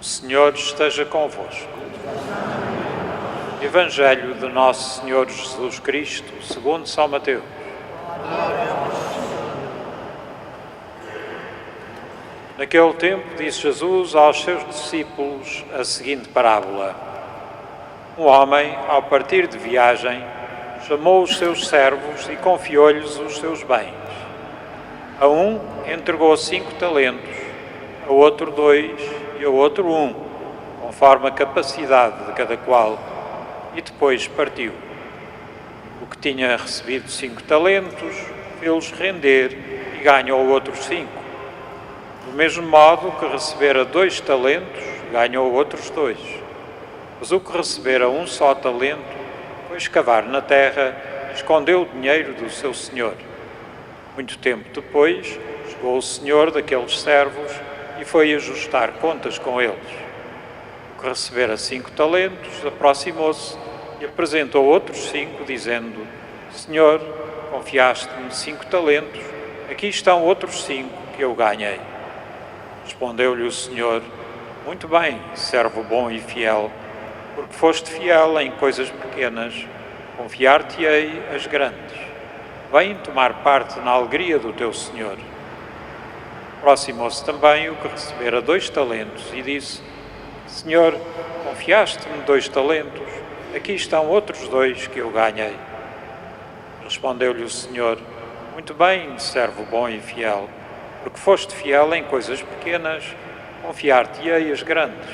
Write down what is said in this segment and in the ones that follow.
O Senhor esteja convosco. Evangelho de Nosso Senhor Jesus Cristo, segundo São Mateus. Naquele tempo disse Jesus aos seus discípulos a seguinte parábola. Um homem, ao partir de viagem, chamou os seus servos e confiou-lhes os seus bens. A um entregou 5 talentos, a outro 2 e a outro 1, conforme a capacidade de cada qual, e depois partiu. O que tinha recebido 5 talentos, fê-los render e ganhou outros 5. Do mesmo modo que recebera 2 talentos, ganhou outros 2. Mas o que recebera um só talento, foi escavar na terra e escondeu o dinheiro do seu senhor. Muito tempo depois, chegou o senhor daqueles servos e foi ajustar contas com eles. O que recebera 5 talentos, aproximou-se e apresentou outros 5, dizendo: Senhor, confiaste-me 5 talentos, aqui estão outros 5 que eu ganhei. Respondeu-lhe o senhor: Muito bem, servo bom e fiel, porque foste fiel em coisas pequenas, confiar-te-ei as grandes. Vem tomar parte na alegria do teu senhor. Aproximou-se também o que recebera 2 talentos e disse: Senhor, confiaste-me 2 talentos, aqui estão outros 2 que eu ganhei. Respondeu-lhe o senhor: Muito bem, servo bom e fiel, porque foste fiel em coisas pequenas, confiar-te-ei as grandes.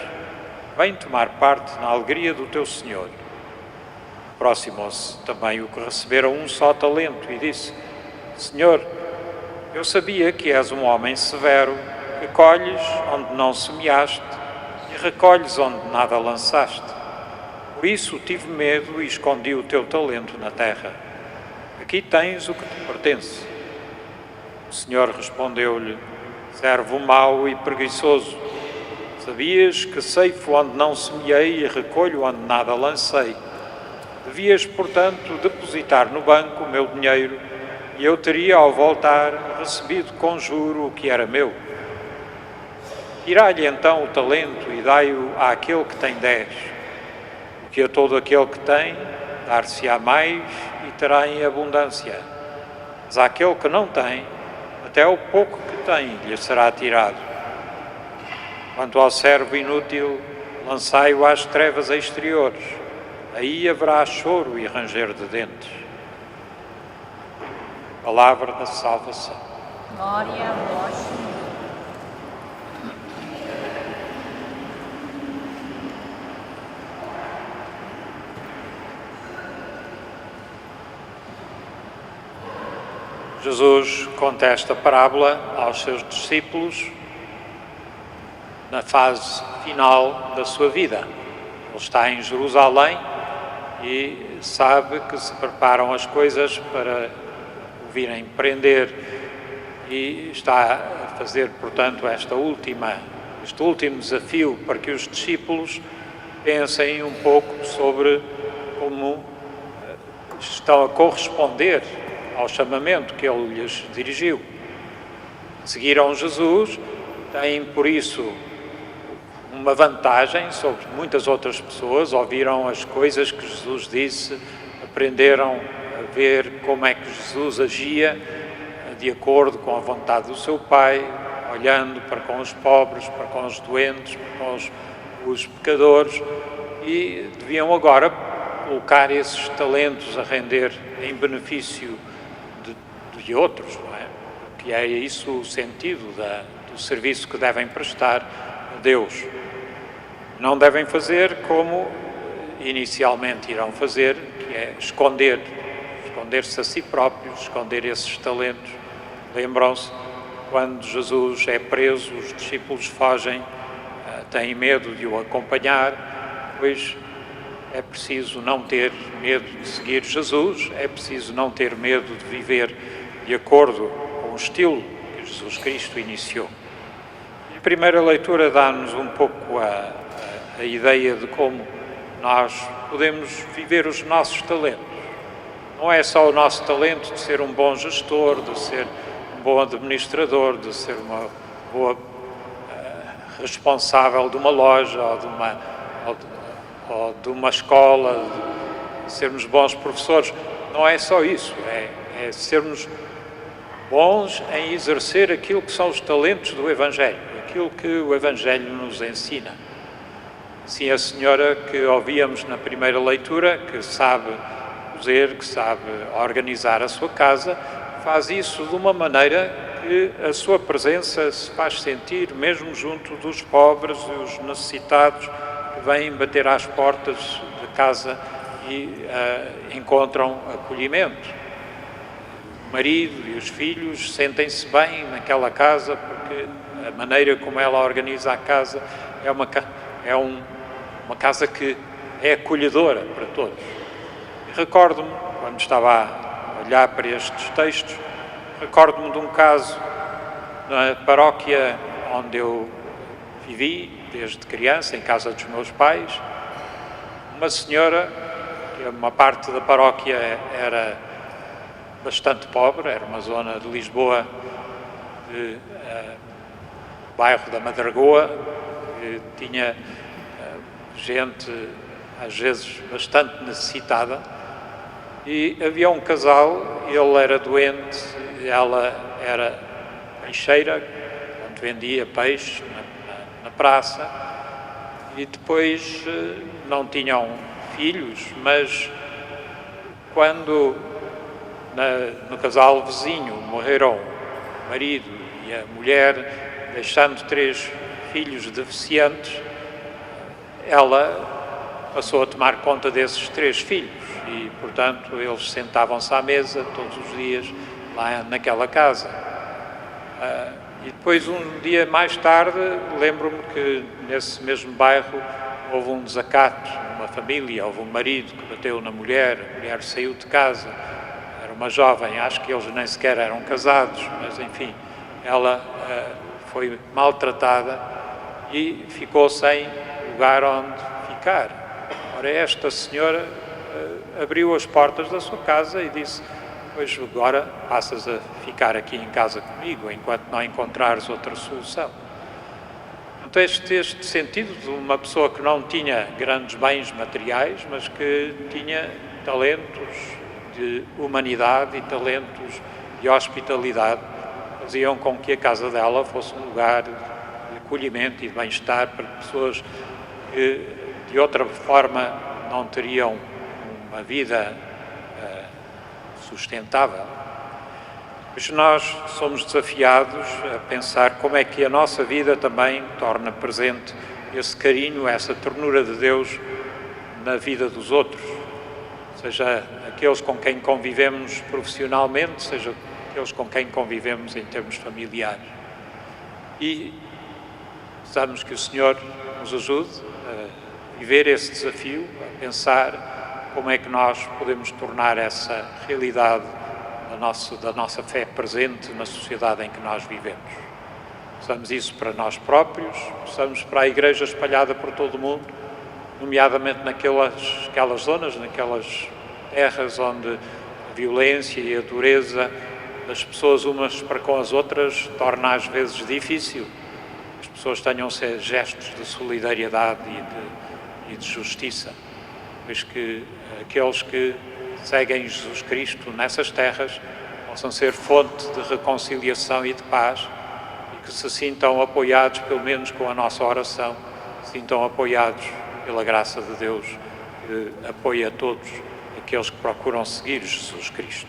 Vem tomar parte na alegria do teu senhor. Aproximou-se também o que recebera um só talento e disse: Senhor, eu sabia que és um homem severo, que colhes onde não semeaste e recolhes onde nada lançaste. Por isso tive medo e escondi o teu talento na terra. Aqui tens o que te pertence. O Senhor respondeu-lhe: Servo mau e preguiçoso, sabias que ceifo onde não semeei e recolho onde nada lancei. Devias, portanto, depositar no banco o meu dinheiro e eu teria, ao voltar, recebido com juro o que era meu. Tirai-lhe então o talento e dai-o àquele que tem 10. Porque a todo aquele que tem, dar-se-á mais e terá em abundância. Mas àquele que não tem, até o pouco que tem lhe será tirado. Quanto ao servo inútil, lançai-o às trevas exteriores. Aí haverá choro e ranger de dentes. Palavra da salvação. Glória a vós, Senhor. Jesus conta esta parábola aos seus discípulos na fase final da sua vida. Ele está em Jerusalém e sabe que se preparam as coisas para o virem prender e está a fazer, portanto, este último desafio para que os discípulos pensem um pouco sobre como estão a corresponder ao chamamento que ele lhes dirigiu. Seguiram Jesus, têm por isso uma vantagem sobre muitas outras pessoas, ouviram as coisas que Jesus disse, aprenderam a ver como é que Jesus agia de acordo com a vontade do seu Pai, olhando para com os pobres, para com os doentes, para com os pecadores, e deviam agora colocar esses talentos a render em benefício de outros, não é? Que é isso o sentido do serviço que devem prestar a Deus. Não devem fazer como inicialmente irão fazer, que é esconder-se a si próprios, esconder esses talentos. Lembram-se, quando Jesus é preso, os discípulos fogem, têm medo de o acompanhar, pois é preciso não ter medo de seguir Jesus, é preciso não ter medo de viver de acordo com o estilo que Jesus Cristo iniciou. A primeira leitura dá-nos um pouco a ideia de como nós podemos viver os nossos talentos. Não é só o nosso talento de ser um bom gestor, de ser um bom administrador, de ser uma boa responsável de uma loja ou de uma escola, de sermos bons professores. Não é só isso, é sermos bons em exercer aquilo que são os talentos do Evangelho, aquilo que o Evangelho nos ensina. Sim, a senhora que ouvíamos na primeira leitura, que sabe cozer, que sabe organizar a sua casa, faz isso de uma maneira que a sua presença se faz sentir mesmo junto dos pobres e os necessitados que vêm bater às portas de casa e encontram acolhimento. O marido e os filhos sentem-se bem naquela casa porque a maneira como ela organiza a casa é uma casa que é acolhedora para todos. Recordo-me, quando estava a olhar para estes textos, recordo-me de um caso na paróquia onde eu vivi desde criança, em casa dos meus pais. Uma senhora, que uma parte da paróquia era bastante pobre, era uma zona de Lisboa, bairro da Madragoa, que tinha gente, às vezes, bastante necessitada, e havia um casal, ele era doente, ela era peixeira, onde vendia peixe na praça, e depois não tinham filhos, mas quando no casal vizinho morreram o marido e a mulher, deixando 3 filhos deficientes, ela passou a tomar conta desses 3 filhos e, portanto, eles sentavam-se à mesa todos os dias lá naquela casa. E depois, um dia mais tarde, lembro-me que nesse mesmo bairro houve um desacato numa família, houve um marido que bateu na mulher, a mulher saiu de casa, era uma jovem, acho que eles nem sequer eram casados, mas enfim, ela foi maltratada e ficou sem lugar onde ficar. Ora, esta senhora abriu as portas da sua casa e disse: pois agora passas a ficar aqui em casa comigo, enquanto não encontrares outra solução. Então, este sentido de uma pessoa que não tinha grandes bens materiais, mas que tinha talentos de humanidade e talentos de hospitalidade, faziam com que a casa dela fosse um lugar de acolhimento e de bem-estar para pessoas que de outra forma não teriam uma vida sustentável. Pois nós somos desafiados a pensar como é que a nossa vida também torna presente esse carinho, essa ternura de Deus na vida dos outros, seja aqueles com quem convivemos profissionalmente, seja aqueles com quem convivemos em termos familiares. E precisamos que o Senhor nos ajude a viver esse desafio, a pensar como é que nós podemos tornar essa realidade da nossa fé presente na sociedade em que nós vivemos. Precisamos isso para nós próprios, precisamos para a Igreja espalhada por todo o mundo, nomeadamente naquelas zonas, naquelas terras onde a violência e a dureza das pessoas umas para com as outras torna às vezes difícil que as pessoas tenham gestos de solidariedade e de justiça, pois que aqueles que seguem Jesus Cristo nessas terras possam ser fonte de reconciliação e de paz e que se sintam apoiados, pelo menos com a nossa oração, se sintam apoiados pela graça de Deus que apoia a todos aqueles que procuram seguir Jesus Cristo.